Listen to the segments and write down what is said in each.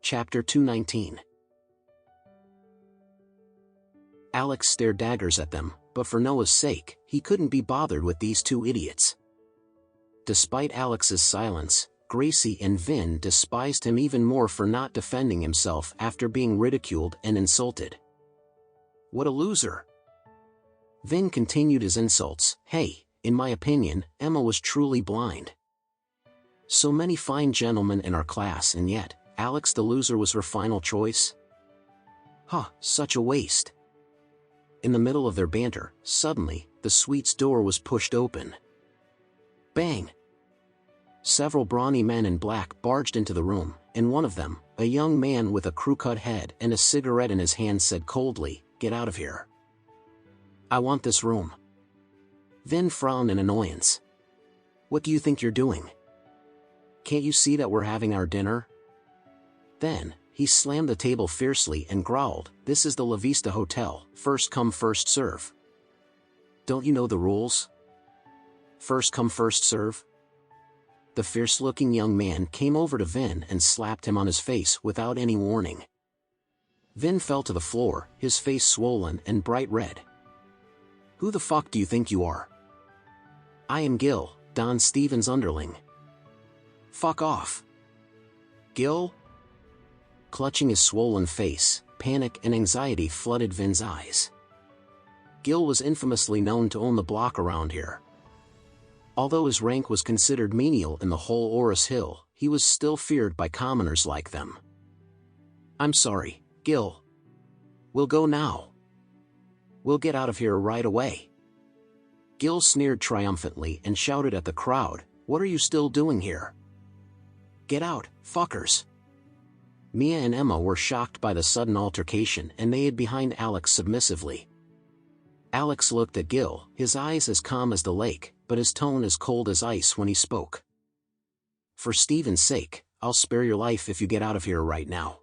Chapter 219. Alex stared daggers at them, but for Noah's sake, he couldn't be bothered with these two idiots. Despite Alex's silence, Gracie and Vin despised him even more for not defending himself after being ridiculed and insulted. What a loser! Vin continued his insults. Hey, in my opinion, Emma was truly blind. So many fine gentlemen in our class, and yet, Alex the loser was her final choice? Huh, such a waste. In the middle of their banter, suddenly, the suite's door was pushed open. Bang! Several brawny men in black barged into the room, and one of them, a young man with a crew-cut head and a cigarette in his hand, said coldly, "Get out of here. I want this room." Vin frowned in annoyance. "What do you think you're doing? Can't you see that we're having our dinner?" Then, he slammed the table fiercely and growled, "This is the La Vista Hotel, first come first serve. Don't you know the rules? First come first serve?" The fierce-looking young man came over to Vin and slapped him on his face without any warning. Vin fell to the floor, his face swollen and bright red. "Who the fuck do you think you are?" "I am Gil, Don Stevens' underling." "Fuck off." "Gil?" Clutching his swollen face, panic and anxiety flooded Vin's eyes. Gil was infamously known to own the block around here. Although his rank was considered menial in the whole Oris Hill, he was still feared by commoners like them. "I'm sorry, Gil. We'll go now. We'll get out of here right away." Gil sneered triumphantly and shouted at the crowd, "What are you still doing here? Get out, fuckers." Mia and Emma were shocked by the sudden altercation and they hid behind Alex submissively. Alex looked at Gil, his eyes as calm as the lake, but his tone as cold as ice when he spoke. "For Steven's sake, I'll spare your life if you get out of here right now."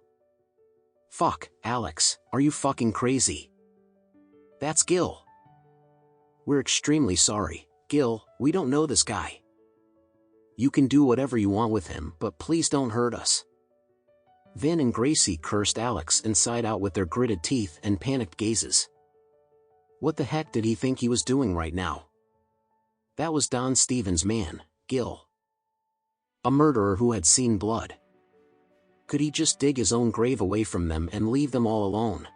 "Fuck, Alex, are you fucking crazy?" "That's Gil." "We're extremely sorry, Gil, we don't know this guy. You can do whatever you want with him, but please don't hurt us." Vin and Gracie cursed Alex inside out with their gritted teeth and panicked gazes. What the heck did he think he was doing right now? That was Don Stevens' man, Gil. A murderer who had seen blood. Could he just dig his own grave away from them and leave them all alone?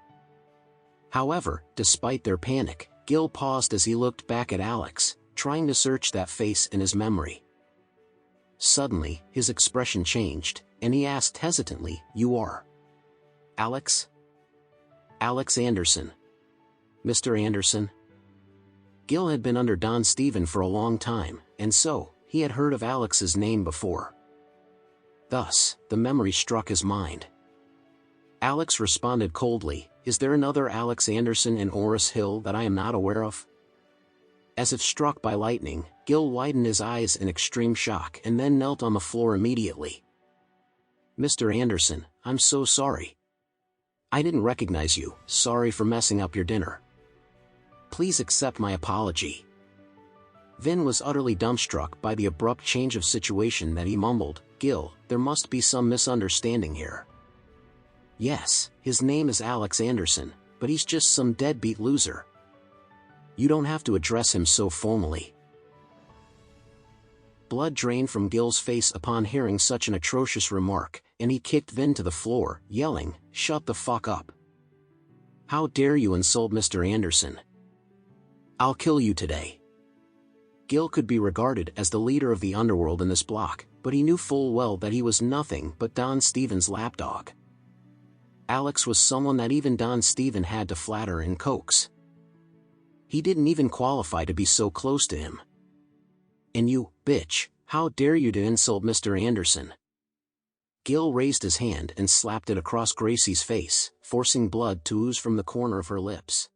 However, despite their panic, Gil paused as he looked back at Alex, trying to search that face in his memory. Suddenly, his expression changed, and he asked hesitantly, "You are Alex?" "Alex Anderson. Mr. Anderson?" Gil had been under Don Steven for a long time, and so, he had heard of Alex's name before. Thus, the memory struck his mind. Alex responded coldly, "Is there another Alex Anderson in Oris Hill that I am not aware of?" As if struck by lightning, Gil widened his eyes in extreme shock and then knelt on the floor immediately. "Mr. Anderson, I'm so sorry. I didn't recognize you, sorry for messing up your dinner. Please accept my apology." Vin was utterly dumbstruck by the abrupt change of situation that he mumbled, "Gil, there must be some misunderstanding here. Yes, his name is Alex Anderson, but he's just some deadbeat loser. You don't have to address him so formally." Blood drained from Gil's face upon hearing such an atrocious remark, and he kicked Vin to the floor, yelling, "Shut the fuck up. How dare you insult Mr. Anderson? I'll kill you today." Gil could be regarded as the leader of the underworld in this block, but he knew full well that he was nothing but Don Stevens' lapdog. Alex was someone that even Don Steven had to flatter and coax. He didn't even qualify to be so close to him. "And you, bitch, how dare you to insult Mr. Anderson?" Gil raised his hand and slapped it across Gracie's face, forcing blood to ooze from the corner of her lips.